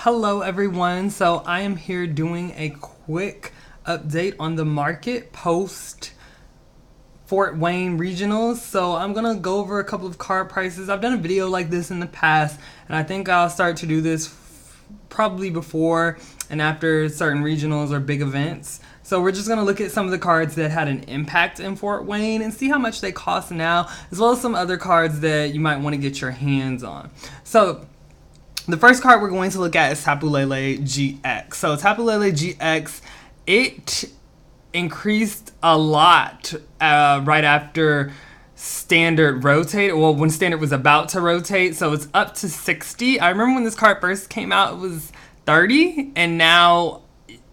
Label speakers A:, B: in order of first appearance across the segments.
A: Hello everyone, so I am here doing a quick update on the market post Fort Wayne regionals. So I'm gonna go over a couple of card prices. I've done a video like this in the past, and I think I'll start to do this probably before and after certain regionals or big events. So we're just gonna look at some of the cards that had an impact in Fort Wayne and see how much they cost now, as well as some other cards that you might want to get your hands on. So the first card we're going to look at is Tapu Lele GX. So Tapu Lele GX, it increased a lot right after Standard rotate. Well, when Standard was about to rotate, so it's up to 60. I remember when this card first came out, it was 30, and now,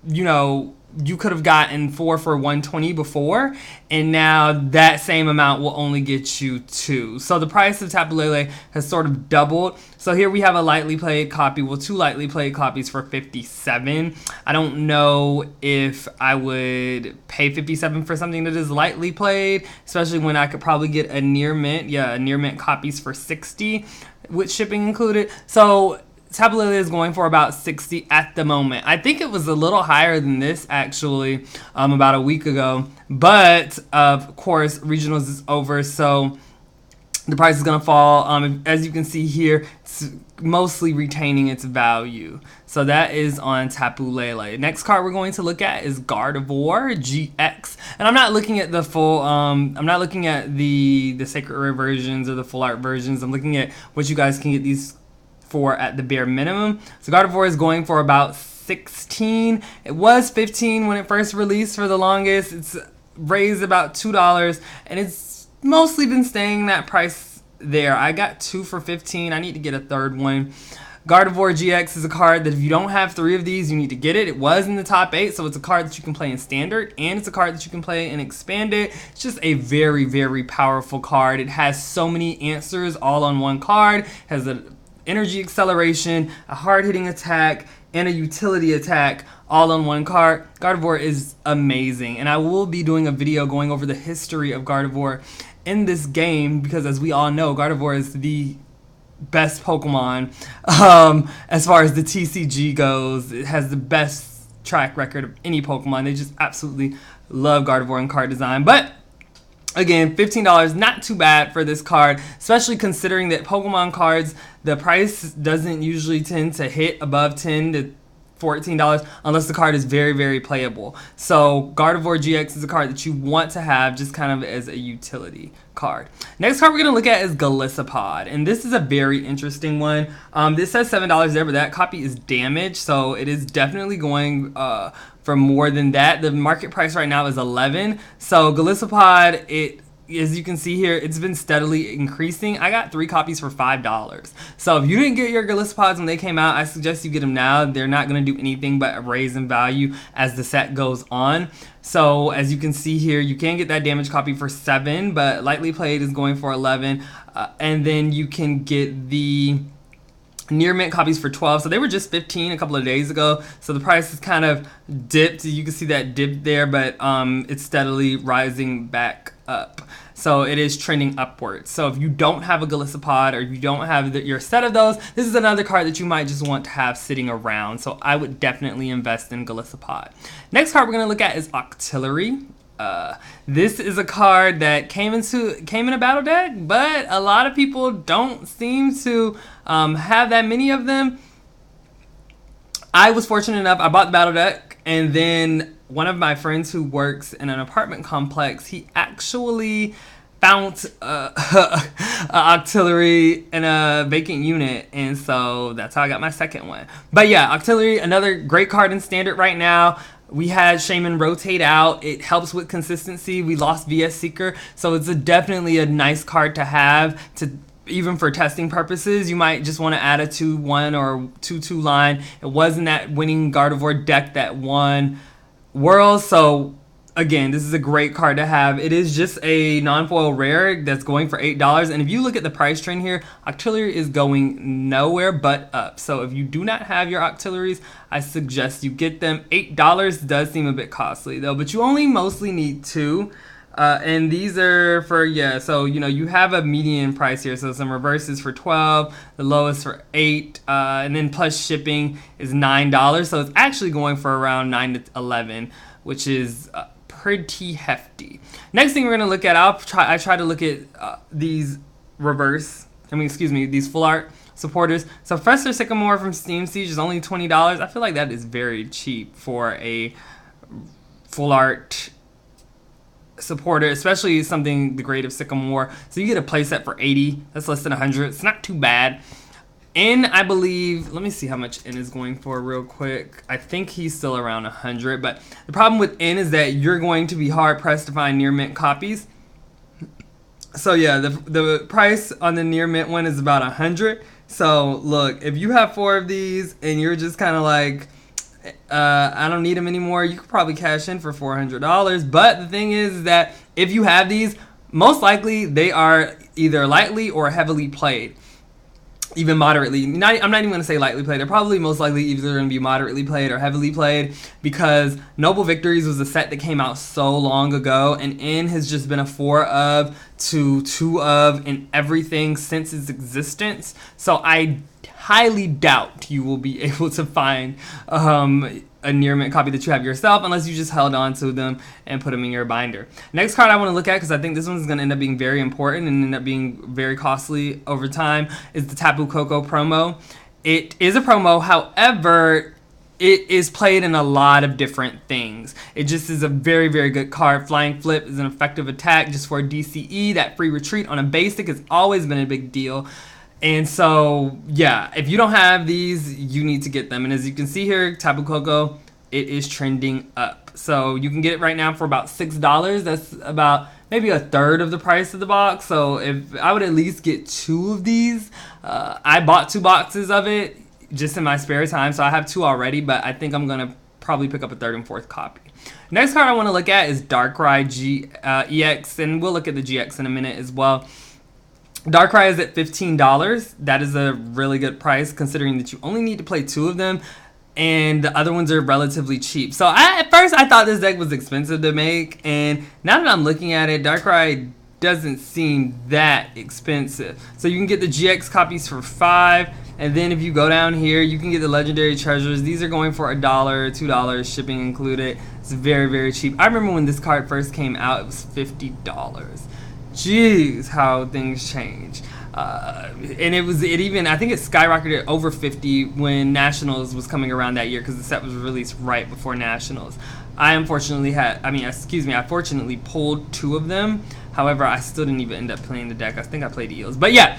A: you know, you could have gotten 4 for 120 before, and now that same amount will only get you 2. So the price of Tapu Lele has sort of doubled. So here we have a lightly played copy, well, 2 lightly played copies for 57. I don't know if I would pay 57 for something that is lightly played, especially when I could probably get a near mint, a near mint copies for 60 with shipping included. So Tapu Lele is going for about 60 at the moment. I think it was a little higher than this actually about a week ago. But of course, regionals is over, so the price is going to fall. As you can see here, it's mostly retaining its value. So that is on Tapu Lele. Next card we're going to look at is Gardevoir GX. And I'm not looking at the full, I'm not looking at the Sacred Rare versions or the full art versions. I'm looking at what you guys can get these for at the bare minimum. So Gardevoir is going for about 16. It was 15 when it first released for the longest. It's raised about $2, and it's mostly been staying that price there. I got 2 for 15. I need to get a third one. Gardevoir GX is a card that if you don't have 3 of these, you need to get it. It was in the top 8, so it's a card that you can play in Standard, and it's a card that you can play in Expanded. It's just a very, very powerful card. It has so many answers all on one card. It has a energy acceleration, a hard-hitting attack, and a utility attack all on one card. Gardevoir is amazing, and I will be doing a video going over the history of Gardevoir in this game, because as we all know, Gardevoir is the best Pokemon as far as the TCG goes. It has the best track record of any Pokemon. They just absolutely love Gardevoir and card design. But again, $15, not too bad for this card, especially considering that Pokemon cards, the price doesn't usually tend to hit above $10 to $14 unless the card is very, very playable. So Gardevoir GX is a card that you want to have just kind of as a utility card. Next card we're going to look at is Galicia Pod, and this is a very interesting one. This says $7 there, but that copy is damaged, so it is definitely going for more than that. The market price right now is 11. So Galicia Pod, as you can see here, it's been steadily increasing. I got 3 copies for $5. So if you didn't get your Galicia Pods when they came out, I suggest you get them now. They're not going to do anything but raise in value as the set goes on. So as you can see here, you can get that damaged copy for 7, but lightly played is going for 11. And then you can get the near mint copies for 12. So they were just 15 a couple of days ago. So the price is kind of dipped. You can see that dip there, but it's steadily rising back up. So it is trending upwards. So if you don't have a Galicia Pod, or if you don't have your set of those, this is another card that you might just want to have sitting around. So I would definitely invest in Galicia Pod. Next card we're going to look at is Octillery. This is a card that came in a battle deck, but a lot of people don't seem to have that many of them. I was fortunate enough, I bought the battle deck, and then one of my friends who works in an apartment complex, he actually found Octillery in a vacant unit, and so that's how I got my second one. But yeah, Octillery, another great card in Standard right now. We had Shaymin rotate out. It helps with consistency. We lost VS Seeker, so it's definitely a nice card to have, even for testing purposes. You might just want to add a 2-1 or 2-2 line. It wasn't that winning Gardevoir deck that won Worlds, so again, this is a great card to have. It is just a non-foil rare that's going for $8, and if you look at the price trend here, Octillery is going nowhere but up. So if you do not have your Octilleries, I suggest you get them. $8 does seem a bit costly though, but you only mostly need 2. And these are for, yeah, so, you know, you have a median price here. So some reverses for 12, the lowest for 8, and then plus shipping is $9. So it's actually going for around 9 to 11, which is pretty hefty. Next thing we're going to look at, I try to look at these these full art supporters. So Professor Sycamore from Steam Siege is only $20. I feel like that is very cheap for a full art supporter, especially something the grade of Sycamore. So you get a playset for $80. That's less than $100. It's not too bad. N, I believe, let me see how much N is going for real quick. I think he's still around $100, but the problem with N is that you're going to be hard pressed to find near mint copies. So yeah, the price on the near mint one is about $100. So look, if you have 4 of these and you're just kind of like, I don't need them anymore, you could probably cash in for $400. But the thing is that if you have these, most likely they are either lightly or heavily played. Even moderately. I'm not even going to say lightly played. They're probably most likely either going to be moderately played or heavily played, because Noble Victories was a set that came out so long ago, and N has just been a 4 of to 2 of in everything since its existence. So I highly doubt you will be able to find a near mint copy that you have yourself, unless you just held on to them and put them in your binder. Next card I want to look at, because I think this one's going to end up being very important and end up being very costly over time, is the Taboo Cocoa promo. It is a promo, however, it is played in a lot of different things. It just is a very, very good card. Flying Flip is an effective attack just for a DCE. That free retreat on a basic has always been a big deal. And so, yeah, if you don't have these, you need to get them. And as you can see here, Taboo Cocoa, it is trending up. So you can get it right now for about $6. That's about maybe a third of the price of the box. So if I would at least get 2 of these. I bought 2 boxes of it just in my spare time. So I have 2 already, but I think I'm going to probably pick up a 3rd and 4th copy. Next card I want to look at is Darkrai EX. And we'll look at the GX in a minute as well. Darkrai is at $15. That is a really good price, considering that you only need to play 2 of them, and the other ones are relatively cheap. So at first I thought this deck was expensive to make, and now that I'm looking at it, Darkrai doesn't seem that expensive. So you can get the GX copies for $5, and then if you go down here, you can get the legendary treasures. These are going for $1, $2, shipping included. It's very, very cheap. I remember when this card first came out, it was $50. Jeez, how things change. And I think it skyrocketed over 50 when Nationals was coming around that year, because the set was released right before Nationals. I fortunately pulled 2 of them. However, I still didn't even end up playing the deck. I think I played Eels. But yeah,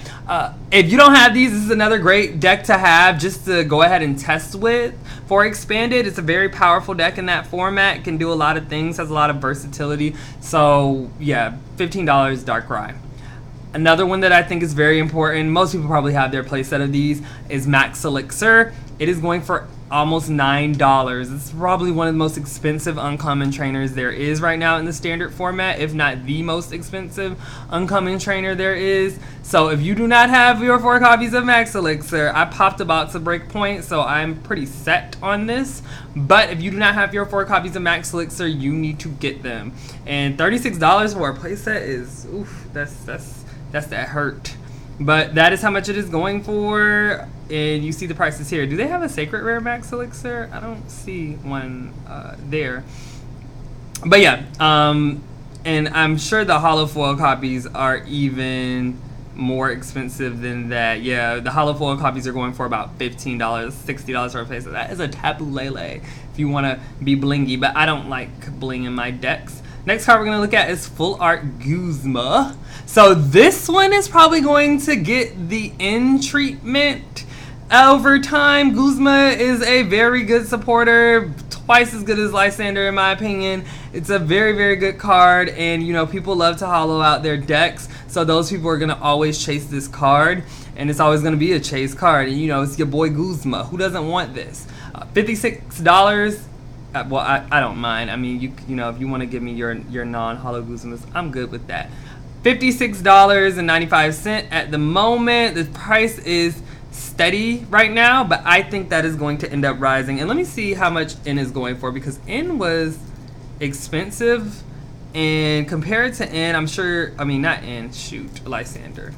A: if you don't have these, this is another great deck to have just to go ahead and test with for Expanded. It's a very powerful deck in that format. It can do a lot of things, has a lot of versatility. So yeah, $15 Darkrai. Another one that I think is very important, most people probably have their playset of these, is Max Elixir. It is going for almost $9. It's probably one of the most expensive uncommon trainers there is right now in the standard format, if not the most expensive uncommon trainer there is. So if you do not have your 4 copies of Max Elixir, I popped a box of Breakpoint, so I'm pretty set on this. But if you do not have your 4 copies of Max Elixir, you need to get them. And $36 for a playset is, oof, that's that hurt. But that is how much it is going for, and you see the prices here. Do they have a Sacred Rare Max Elixir? I don't see one there. But yeah, and I'm sure the holo foil copies are even more expensive than that. Yeah, the holo foil copies are going for about $15, $60 for a face. That is a Tapu Lele if you want to be blingy, but I don't like bling in my decks. Next card we're going to look at is Full Art Guzman. So this one is probably going to get the end treatment over time. Guzman is a very good supporter, twice as good as Lysander in my opinion. It's a very, very good card, and you know, people love to hollow out their decks, so those people are going to always chase this card, and it's always going to be a chase card, and you know, it's your boy Guzman. Who doesn't want this? $56. Well, I don't mind. I mean, you know, if you want to give me your non-hollow Guzmas, I'm good with that. $56.95 at the moment. The price is steady right now, but I think that is going to end up rising. And let me see how much N is going for, because N was expensive And compared to N, I'm sure, I mean, not N, shoot, Lysander.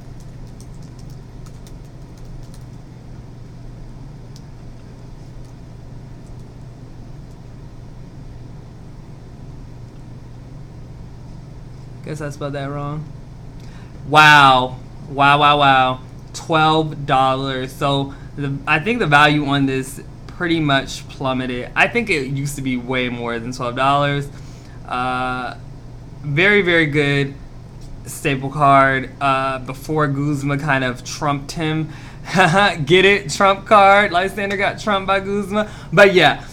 A: Guess I spelled that wrong. Wow. Wow, wow, wow. $12. So I think the value on this pretty much plummeted. I think it used to be way more than $12. Very, very good staple card. Before Guzman kind of trumped him. Get it? Trump card. Lysander got trumped by Guzman. But yeah,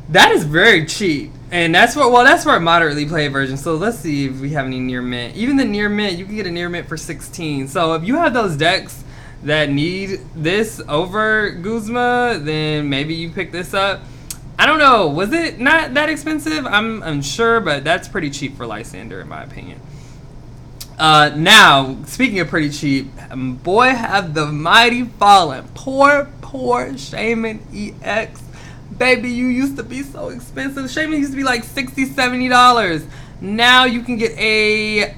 A: that is very cheap. And that's for a moderately played version. So let's see if we have any near mint. Even the near mint, you can get a near mint for 16. So if you have those decks that need this over Guzman, then maybe you pick this up. I don't know. Was it not that expensive? I'm unsure, but that's pretty cheap for Lysander in my opinion. Now, speaking of pretty cheap, boy have the mighty fallen. Poor Shaymin EX. Baby, you used to be so expensive. Shaymin used to be like $60, $70. Now you can get a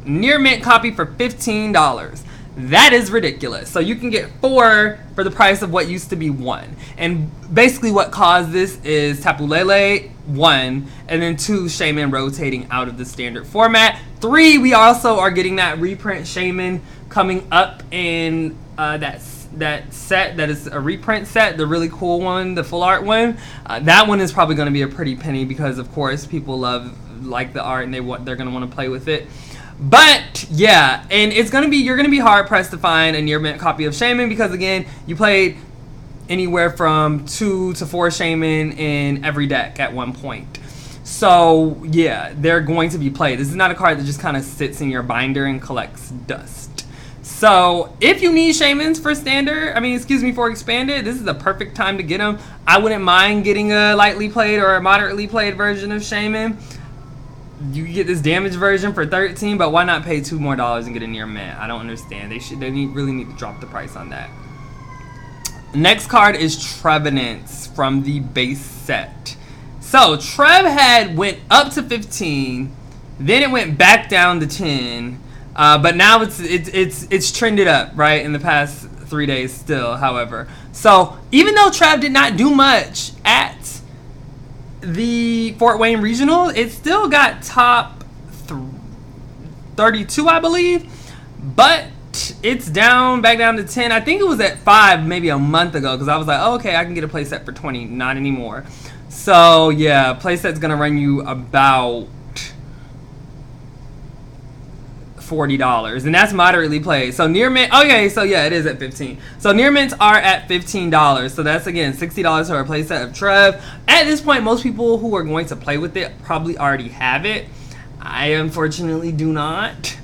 A: near mint copy for $15. That is ridiculous. So you can get 4 for the price of what used to be 1. And basically what caused this is Tapu Lele, 1, and then 2, Shaymin rotating out of the standard format. 3, we also are getting that reprint Shaymin coming up in that set that is a reprint set, the really cool one, the full art one. That one is probably going to be a pretty penny because of course people like the art and they're going to want to play with it. But yeah, and you're gonna be hard pressed to find a near mint copy of Shaymin because again, you played anywhere from 2 to 4 Shaymin in every deck at one point. So yeah, they're going to be played. This is not a card that just kind of sits in your binder and collects dust. So if you need Shaymins for expanded, this is the perfect time to get them. I wouldn't mind getting a lightly played or a moderately played version of Shaymin. You can get this damaged version for $13, but why not pay $2 more and get a near mint? I don't understand. They really need to drop the price on that. Next card is Trevenants from the base set. So Trev went up to 15, then it went back down to 10, but now it's trended up right in the past 3 days still. However, so even though Trev did not do much at the Fort Wayne Regional, it still got top 32, I believe, but it's back down to 10. I think it was at 5 maybe a month ago because I was like, oh, okay, I can get a playset for 20. Not anymore. So yeah, playset's gonna run you about $40, and that's moderately played. So near mint, okay, so yeah, it is at 15. So near mints are at $15. So that's again $60 for a playset of Trev. At this point, most people who are going to play with it probably already have it. I unfortunately do not.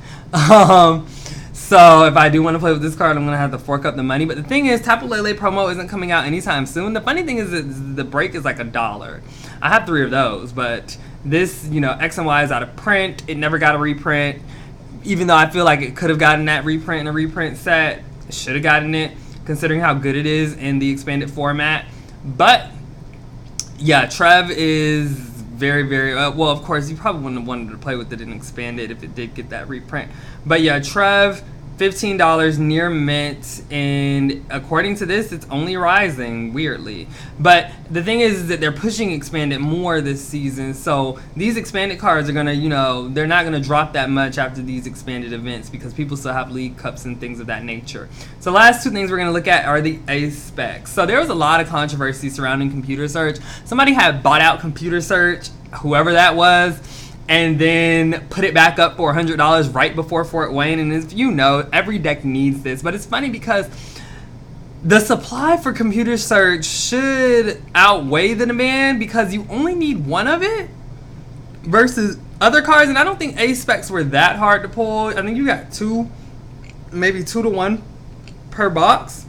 A: So if I do want to play with this card, I'm gonna have to fork up the money. But the thing is, Tapu Lele promo isn't coming out anytime soon. The funny thing is that the break is like $1. I have 3 of those, but this, X and Y is out of print. It never got a reprint. Even though I feel like it could have gotten that reprint in a reprint set, it should have gotten it, considering how good it is in the expanded format. But yeah, Trev is very, very well. Of course, you probably wouldn't have wanted to play with it and expand it if it did get that reprint. But yeah, Trev, $15 near mint, and according to this, it's only rising weirdly. But the thing is that they're pushing expanded more this season, so these expanded cards are gonna, they're not gonna drop that much after these expanded events because people still have league cups and things of that nature. So last 2 things we're gonna look at are the ace specs. So there was a lot of controversy surrounding computer search. Somebody had bought out computer search, whoever that was, and then put it back up for $100 right before Fort Wayne. And as you know, every deck needs this. But it's funny because the supply for computer search should outweigh the demand because you only need 1 of it versus other cards. And I don't think ace specs were that hard to pull. I think you got 2, maybe 2 to 1 per box.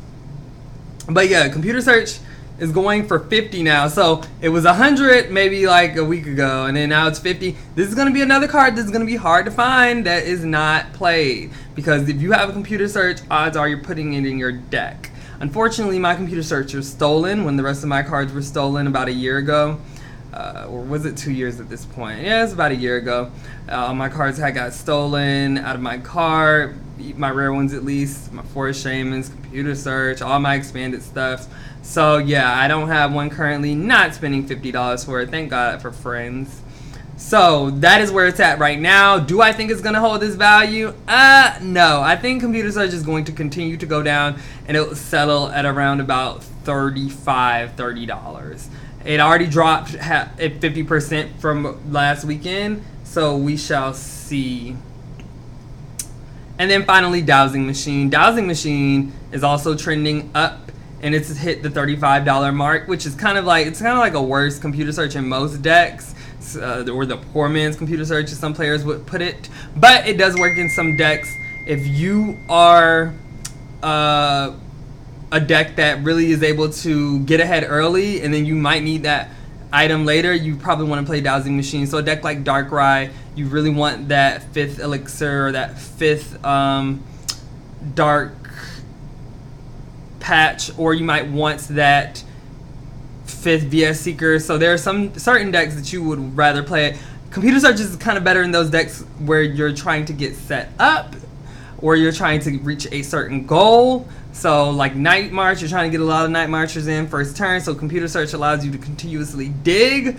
A: But yeah, computer search is going for 50 now. So it was 100 maybe like a week ago, and then now it's 50. This is going to be another card that's going to be hard to find that is not played, because if you have a computer search, odds are you're putting it in your deck. Unfortunately, my computer search was stolen when the rest of my cards were stolen about a year ago. or was it 2 years at this point? Yeah, it's about a year ago. My cards had got stolen out of my cart, my rare ones at least, my 4 Shaymins, computer search, all my expanded stuff. So yeah, I don't have one currently, not spending $50 for it, thank God for friends. So that is where it's at right now. Do I think it's going to hold this value? No. I think computer search is going to continue to go down and it will settle at around about $30. It already dropped at 50% from last weekend, so we shall see. And then finally, Dowsing Machine. Dowsing Machine is also trending up, and it's hit the $35 mark, which is kind of like a worse computer search in most decks, or the poor man's computer search, as some players would put it. But it does work in some decks. If you are a deck that really is able to get ahead early and then you might need that item later, you probably want to play Dowsing Machine. So a deck like Darkrai, you really want that 5th Elixir or that 5th Dark patch, or you might want that 5th VS Seeker. So there are some certain decks that you would rather play it. Computer search is kind of better in those decks where you're trying to get set up or you're trying to reach a certain goal. So like Night March, you're trying to get a lot of Night Marchers in first turn, so computer search allows you to continuously dig.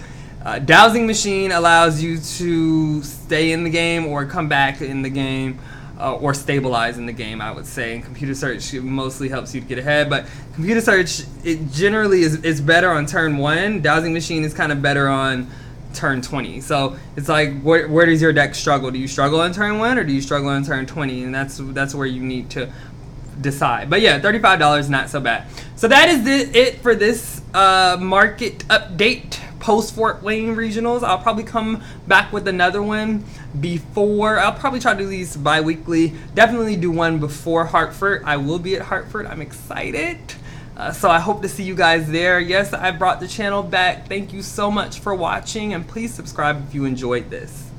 A: Dowsing Machine allows you to stay in the game or come back in the game, or stabilize in the game, I would say. And computer search mostly helps you to get ahead, but computer search, it generally is better on turn 1. Dowsing Machine is kind of better on turn 20. So it's like, where does your deck struggle? Do you struggle on turn 1 or do you struggle on turn 20? And that's where you need to decide. But yeah, $35, not so bad. So that is it for this market update post Fort Wayne regionals. I'll probably come back with another one before. I'll probably try to do these bi-weekly. Definitely do one before Hartford. I will be at Hartford. I'm excited. So I hope to see you guys there. Yes, I brought the channel back. Thank you so much for watching, and please subscribe if you enjoyed this.